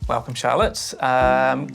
Welcome, Charlotte. Can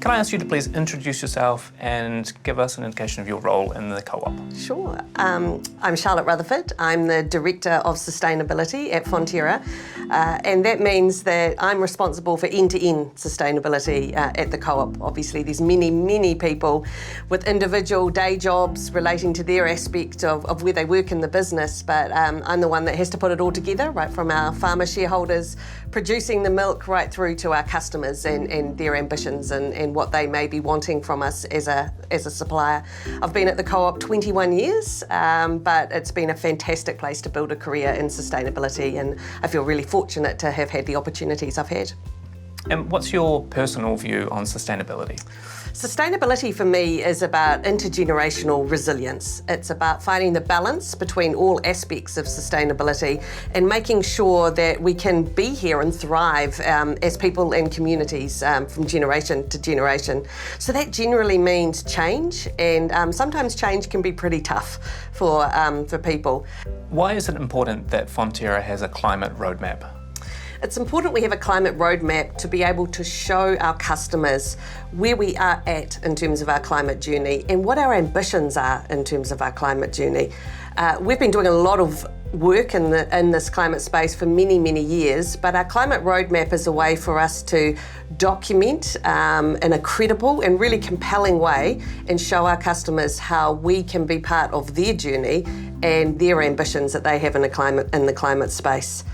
I ask you to please introduce yourself and give us an indication of your role in the co-op? Sure. I'm Charlotte Rutherford. I'm the Director of Sustainability at Fonterra, and that means that I'm responsible for end-to-end sustainability at the co-op. Obviously, there's many people with individual day jobs relating to their aspect of where they work in the business, but I'm the one that has to put it all together, right from our farmer shareholders producing the milk right through to our customers and their ambitions and what they may be wanting from us as a supplier. I've been at the co-op 21 years, but it's been a fantastic place to build a career in sustainability, and I feel really fortunate to have had the opportunities I've had. And what's your personal view on sustainability? Sustainability for me is about intergenerational resilience. It's about finding the balance between all aspects of sustainability and making sure that we can be here and thrive as people and communities from generation to generation. So that generally means change, and sometimes change can be pretty tough for people. Why is it important that Fonterra has a climate roadmap? It's important we have a climate roadmap to be able to show our customers where we are at in terms of our climate journey and what our ambitions are in terms of our climate journey. We've been doing a lot of work in this climate space for many years, but our climate roadmap is a way for us to document in a credible and really compelling way and show our customers how we can be part of their journey and their ambitions that they have in the climate space.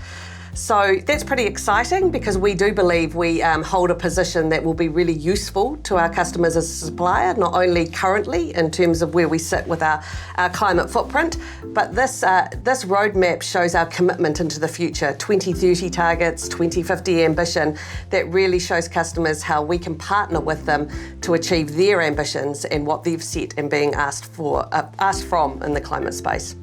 So that's pretty exciting because we do believe we hold a position that will be really useful to our customers as a supplier, not only currently in terms of where we sit with our climate footprint, but this roadmap shows our commitment into the future, 2030 targets, 2050 ambition, that really shows customers how we can partner with them to achieve their ambitions and what they've set and being asked from in the climate space.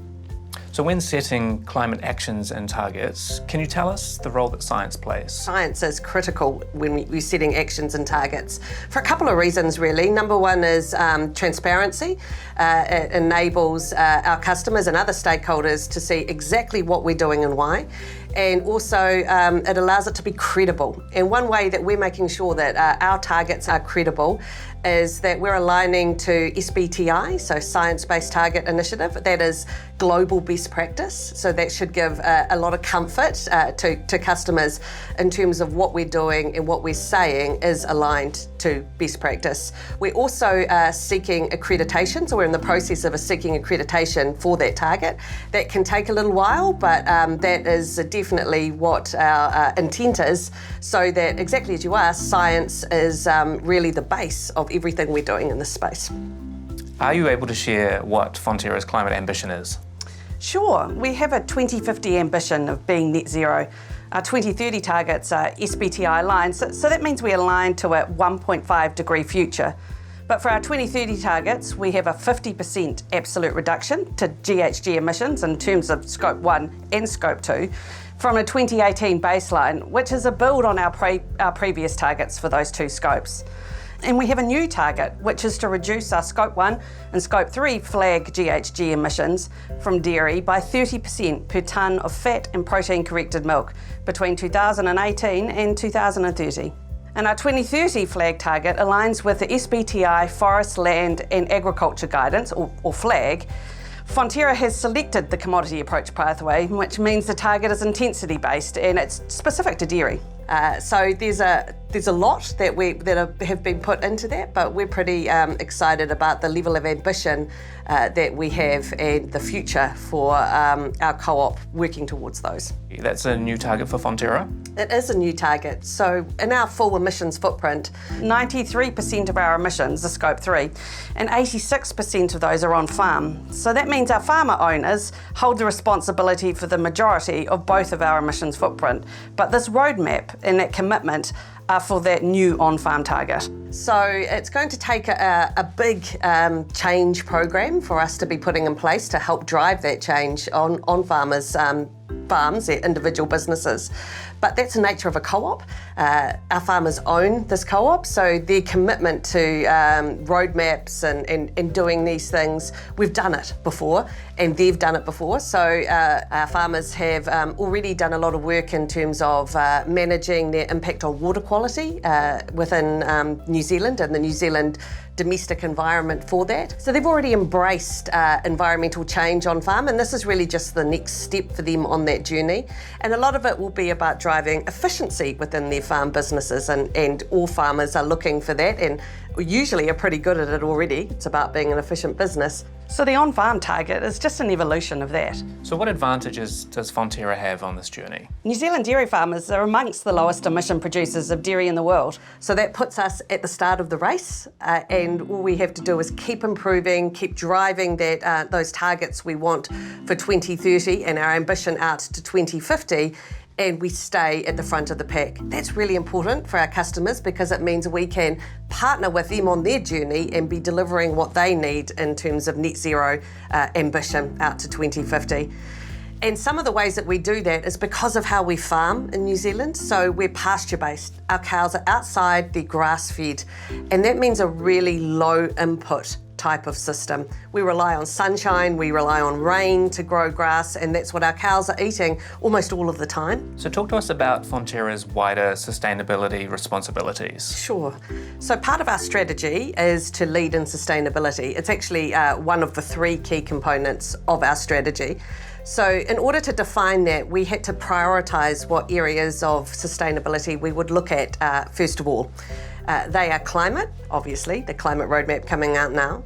So when setting climate actions and targets, can you tell us the role that science plays? Science is critical when we're setting actions and targets for a couple of reasons, really. Number one is transparency. It enables our customers and other stakeholders to see exactly what we're doing and why. And also it allows it to be credible. And one way that we're making sure that our targets are credible is that we're aligning to SBTI, so Science-Based Target Initiative. That is global best practice. So that should give a lot of comfort to customers in terms of what we're doing and what we're saying is aligned to best practice. We're also seeking accreditation, so we're in the process of seeking accreditation for that target. That can take a little while, but that is definitely what our intent is, so that exactly as you asked, science is really the base of everything we're doing in this space. Are you able to share what Fonterra's climate ambition is? Sure. We have a 2050 ambition of being net zero. Our 2030 targets are SBTI aligned, so that means we align to a 1.5 degree future. But for our 2030 targets, we have a 50% absolute reduction to GHG emissions in terms of Scope 1 and Scope 2 from a 2018 baseline, which is a build on our previous targets for those two scopes. And we have a new target, which is to reduce our Scope 1 and Scope 3 flag GHG emissions from dairy by 30% per tonne of fat and protein corrected milk between 2018 and 2030. And our 2030 flag target aligns with the SBTI Forest, Land and Agriculture Guidance, or FLAG. Fonterra has selected the commodity approach pathway, which means the target is intensity based and it's specific to dairy. So there's a lot that have been put into that, but we're pretty excited about the level of ambition that we have and the future for our co-op working towards those. That's a new target for Fonterra? It is a new target. So in our full emissions footprint, 93% of our emissions are Scope 3 and 86% of those are on farm. So that means our farmer owners hold the responsibility for the majority of both of our emissions footprint. But this roadmap and that commitment are for that new on-farm target. So it's going to take a big change program for us to be putting in place to help drive that change on farmers farms, they're individual businesses. But that's the nature of a co-op. Our farmers own this co-op, so their commitment to roadmaps and doing these things, we've done it before and they've done it before. So our farmers have already done a lot of work in terms of managing their impact on water quality within New Zealand and the New Zealand domestic environment for that. So they've already embraced environmental change on farm, and this is really just the next step for them on that journey. And a lot of it will be about driving efficiency within their farm businesses, and all farmers are looking for that and usually are pretty good at it already. It's about being an efficient business. So the on-farm target is just an evolution of that. So what advantages does Fonterra have on this journey? New Zealand dairy farmers are amongst the lowest emission producers of dairy in the world. So that puts us at the start of the race, and all we have to do is keep improving, keep driving that those targets we want for 2030 and our ambition out to 2050. And we stay at the front of the pack. That's really important for our customers because it means we can partner with them on their journey and be delivering what they need in terms of net zero ambition out to 2050. And some of the ways that we do that is because of how we farm in New Zealand. So we're pasture-based. Our cows are outside, they're grass-fed, and that means a really low input type of system. We rely on sunshine, we rely on rain to grow grass, and that's what our cows are eating almost all of the time. So talk to us about Fonterra's wider sustainability responsibilities. Sure. So part of our strategy is to lead in sustainability. It's actually one of the three key components of our strategy. So in order to define that, we had to prioritise what areas of sustainability we would look at first of all. They are climate, obviously, the climate roadmap coming out now,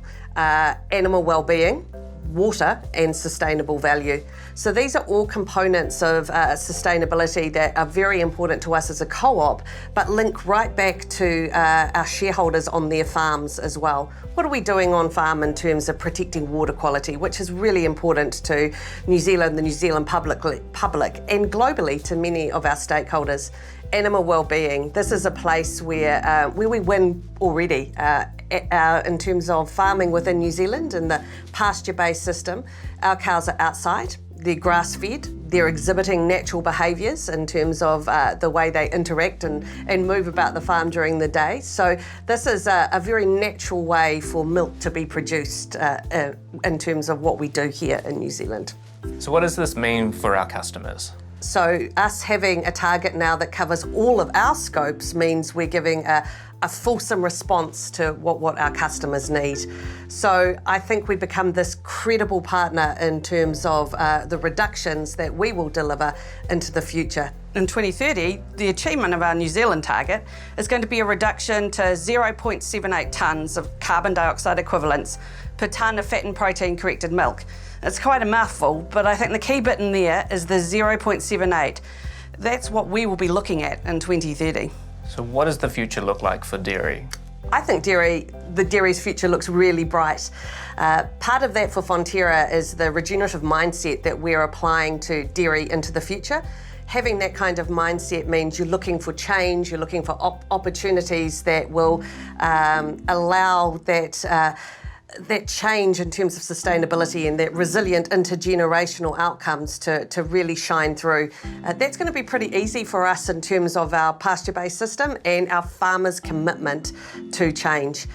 animal well-being, water and sustainable value. So these are all components of sustainability that are very important to us as a co-op, but link right back to our shareholders on their farms as well. What are we doing on farm in terms of protecting water quality, which is really important to New Zealand, the New Zealand public, and globally to many of our stakeholders. Animal well-being. This is a place where we win already in terms of farming within New Zealand and the pasture-based system. Our cows are outside, they're grass-fed, they're exhibiting natural behaviours in terms of the way they interact and move about the farm during the day. So this is a very natural way for milk to be produced in terms of what we do here in New Zealand. So what does this mean for our customers? So us having a target now that covers all of our scopes means we're giving a fulsome response to what our customers need. So I think we become this credible partner in terms of the reductions that we will deliver into the future. In 2030, the achievement of our New Zealand target is going to be a reduction to 0.78 tonnes of carbon dioxide equivalents per tonne of fat and protein corrected milk. It's quite a mouthful, but I think the key bit in there is the 0.78. That's what we will be looking at in 2030. So what does the future look like for dairy? I think the dairy's future looks really bright. Part of that for Fonterra is the regenerative mindset that we're applying to dairy into the future. Having that kind of mindset means you're looking for change, you're looking for opportunities that will allow that change in terms of sustainability and that resilient intergenerational outcomes to really shine through. That's going to be pretty easy for us in terms of our pasture-based system and our farmers' commitment to change.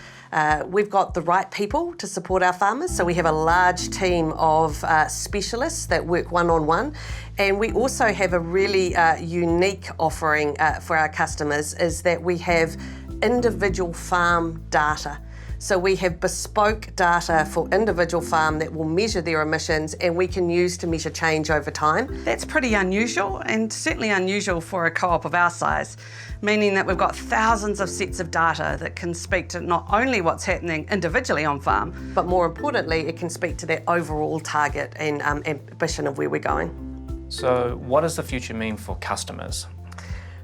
We've got the right people to support our farmers, so we have a large team of specialists that work one-on-one, and we also have a really unique offering for our customers is that we have individual farm data. So we have bespoke data for individual farm that will measure their emissions and we can use to measure change over time. That's pretty unusual, and certainly unusual for a co-op of our size, meaning that we've got thousands of sets of data that can speak to not only what's happening individually on farm, but more importantly, it can speak to that overall target and ambition of where we're going. So what does the future mean for customers?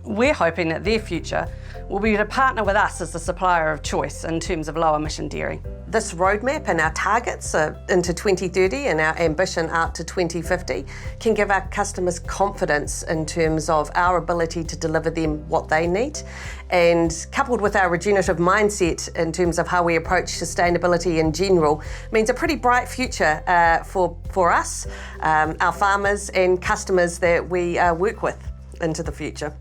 We're hoping that their future will be to partner with us as the supplier of choice in terms of low emission dairy. This roadmap and our targets into 2030 and our ambition out to 2050 can give our customers confidence in terms of our ability to deliver them what they need. And coupled with our regenerative mindset in terms of how we approach sustainability in general, means a pretty bright future for us, our farmers and customers that we work with into the future.